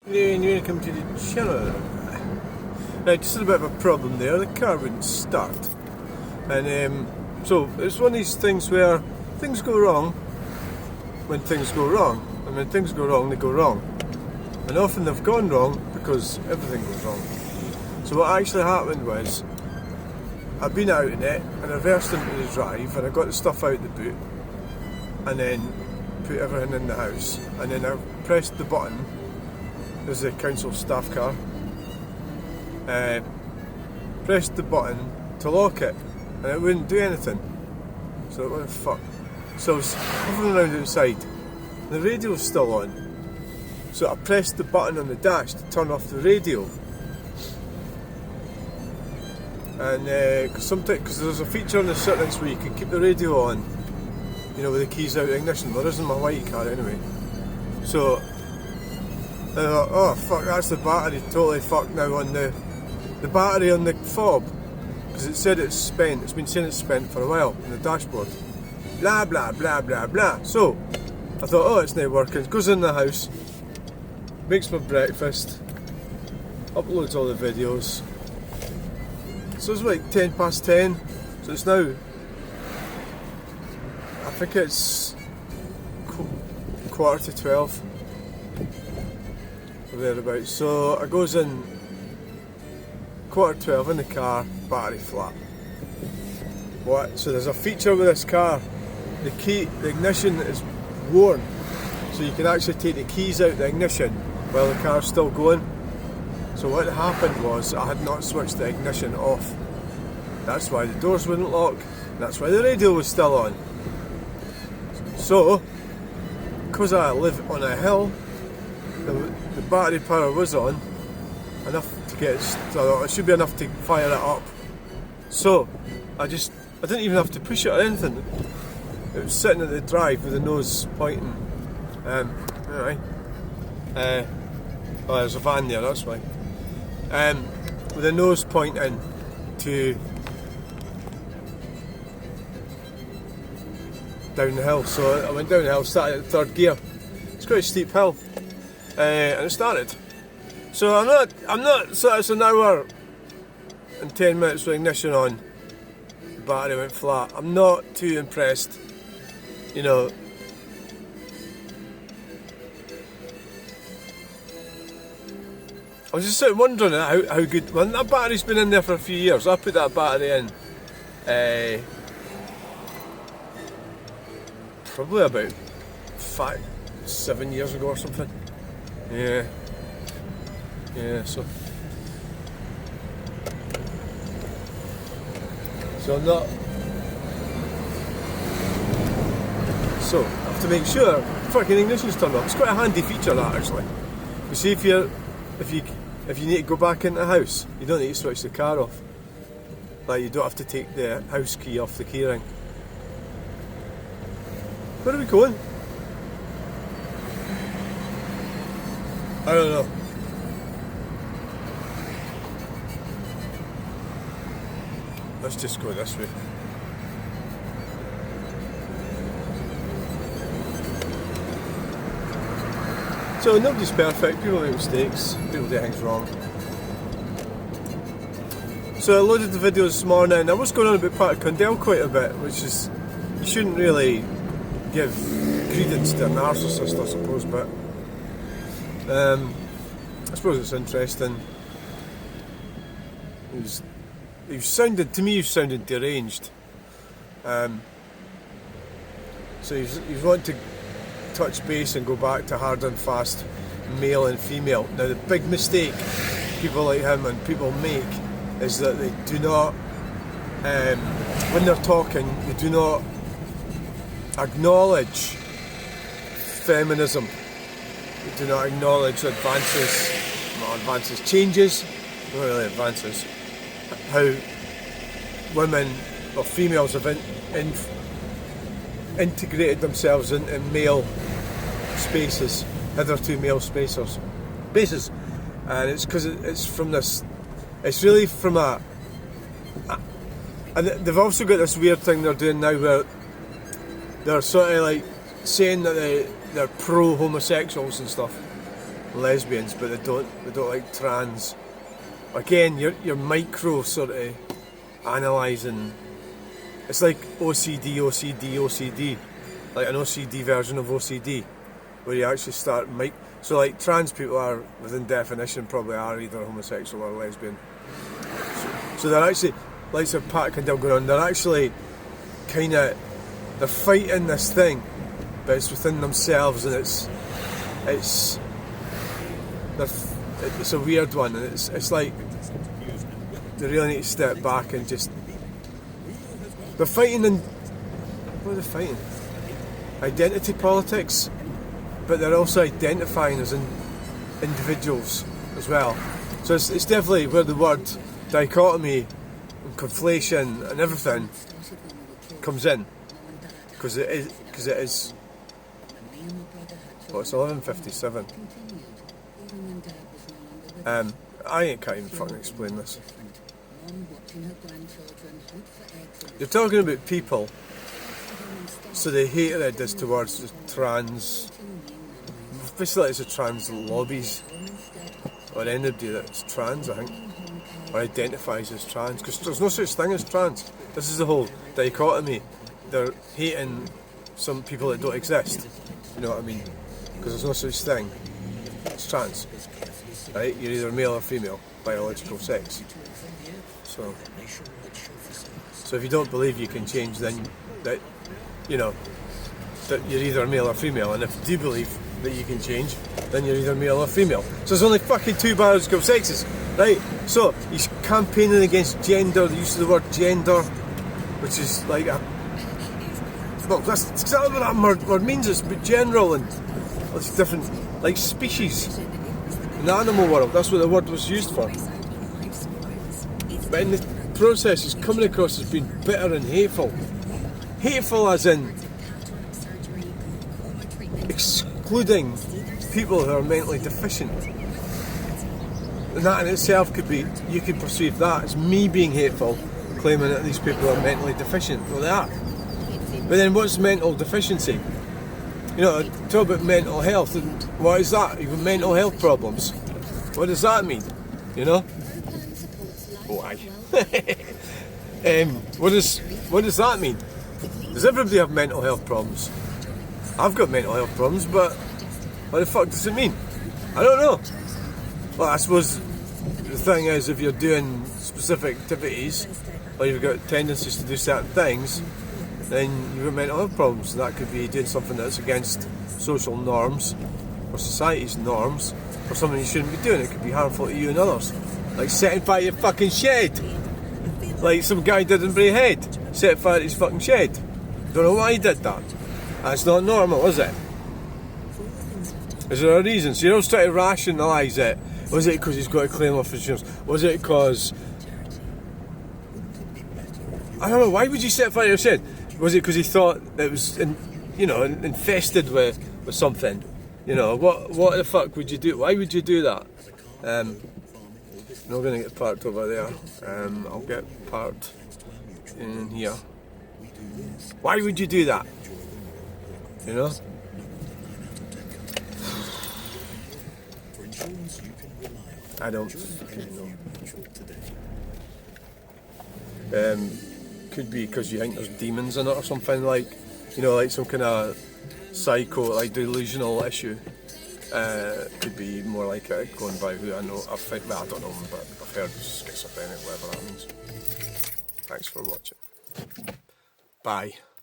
And you're come to the channel. Right, just a bit of a problem there. The car wouldn't start, and so it's one of these things where things go wrong when things go wrong, and when things go wrong, they go wrong, and often they've gone wrong because everything goes wrong. So what actually happened was, I've been out in it and I reversed into the drive, and I got the stuff out the boot, and then put everything in the house, and then I pressed the button. There's a council staff car. Pressed the button to lock it, and it wouldn't do anything. So what the fuck? So I was moving around outside. The radio's still on. So I pressed the button on the dash to turn off the radio. And because there's a feature on the settings where you can keep the radio on, you know, with the keys out of ignition. There isn't my white car anyway. So I thought, oh fuck, that's the battery totally fucked now on the battery on the fob, because it said it's spent. It's been saying it's spent for a while on the dashboard. Blah blah blah blah blah. So I thought, oh, it's not working. It goes in the house, makes my breakfast, uploads all the videos. So it's like 10 past 10. So it's now, I think it's quarter to 12. Thereabouts. So I goes in quarter 12 in the car, battery flat. What? So there's a feature with this car. The ignition is worn, so you can actually take the keys out the ignition while the car's still going. So what happened was, I had not switched the ignition off. That's why the doors wouldn't lock. That's why the radio was still on. So, because I live on a hill, the battery power was on, enough to get it, so it should be enough to fire it up. So I didn't even have to push it or anything. It was sitting at the drive with the nose pointing. Anyway, well, there's a van there, that's why. With the nose pointing to down the hill. So I went down the hill, started at third gear. It's quite a steep hill. And it started. So I'm not, so it's an hour and 10 minutes with ignition on. The battery went flat. I'm not too impressed, you know. I was just sort of wondering how good, well, that battery's been in there for a few years. I put that battery in probably about 7 years ago or something. Yeah, so I'm not, so I have to make sure fucking ignition's turned off. It's quite a handy feature, that, actually. You see, if you need to go back into the house, you don't need to switch the car off. Like, you don't have to take the house key off the keyring. Where are we going? I don't know. Let's just go this way. So nobody's perfect, people make mistakes, people do things wrong. So I loaded the videos this morning. I was going on about Pat Condell quite a bit, which is, you shouldn't really give credence to a narcissist, I suppose, but I suppose it's interesting. He sounded, to me, he sounded deranged. So he's wanting to touch base and go back to hard and fast male and female. Now, the big mistake people like him and people make is that they do not, when they're talking, they do not acknowledge feminism. They do not acknowledge changes, not really advances, how women or females have integrated themselves into male spaces, hitherto male spaces, and it's because it's from this, it's really from and they've also got this weird thing they're doing now where they're sort of like saying that they're pro-homosexuals and stuff, lesbians, but they don't like trans. Again, you're micro sort of analysing. It's like OCD, like an OCD version of OCD, where you actually start so like trans people are, within definition, probably are either homosexual or lesbian. So they're actually, like some Pat Kendall going on, they're actually they're fighting this thing, but it's within themselves, and it's a weird one, and it's like they really need to step back and just. They're fighting what are they fighting? Identity politics, but they're also identifying as individuals as well. So it's definitely where the word dichotomy and conflation and everything comes in, because it is. Well, it's 11:57. I can't even fucking explain this. You're talking about people, so the hatred is towards the trans. Basically, it's the trans lobbies, or anybody that's trans, I think, or identifies as trans, because there's no such thing as trans. This is the whole dichotomy. They're hating some people that don't exist. You know what I mean? Because there's no such thing as trans. Right? You're either male or female, biological sex. So if you don't believe you can change, then that you're either male or female, and if you do believe that you can change, then you're either male or female. So there's only fucking two biological sexes, right? So he's campaigning against gender, the use of the word gender, which is like that's exactly what that word means. It's general and it's different, like species in the animal world. That's what the word was used for. But in the process, it's coming across as being bitter and hateful. Hateful as in excluding people who are mentally deficient. And that in itself you could perceive that as me being hateful, claiming that these people are mentally deficient. Well, they are. But then what's mental deficiency? Talk about mental health. And what is that? Even mental health problems. What does that mean? Why? What does that mean? Does everybody have mental health problems? I've got mental health problems, but what the fuck does it mean? I don't know. Well, I suppose the thing is, if you're doing specific activities, or you've got tendencies to do certain things, then you've got mental health problems. And that could be doing something that's against social norms, or society's norms, or something you shouldn't be doing. It could be harmful to you and others. Like setting fire to your fucking shed. Like some guy did in Braehead. Set fire to his fucking shed. Don't know why he did that. That's not normal, is it? Is there a reason? So you're always trying to rationalise it. Was it because he's got a claim off insurance? Was it because... I don't know, why would you set fire to your shed? Was it because he thought it was, infested with something? What the fuck would you do? Why would you do that? I'm not going to get parked over there. I'll get parked in here. Why would you do that? I don't fucking know. Could be because you think there's demons in it or something, like some kind of psycho, like delusional issue. Could be more like it, going by who I know. I don't know him, but I've heard schizophrenic, whatever that means. Thanks for watching. Bye.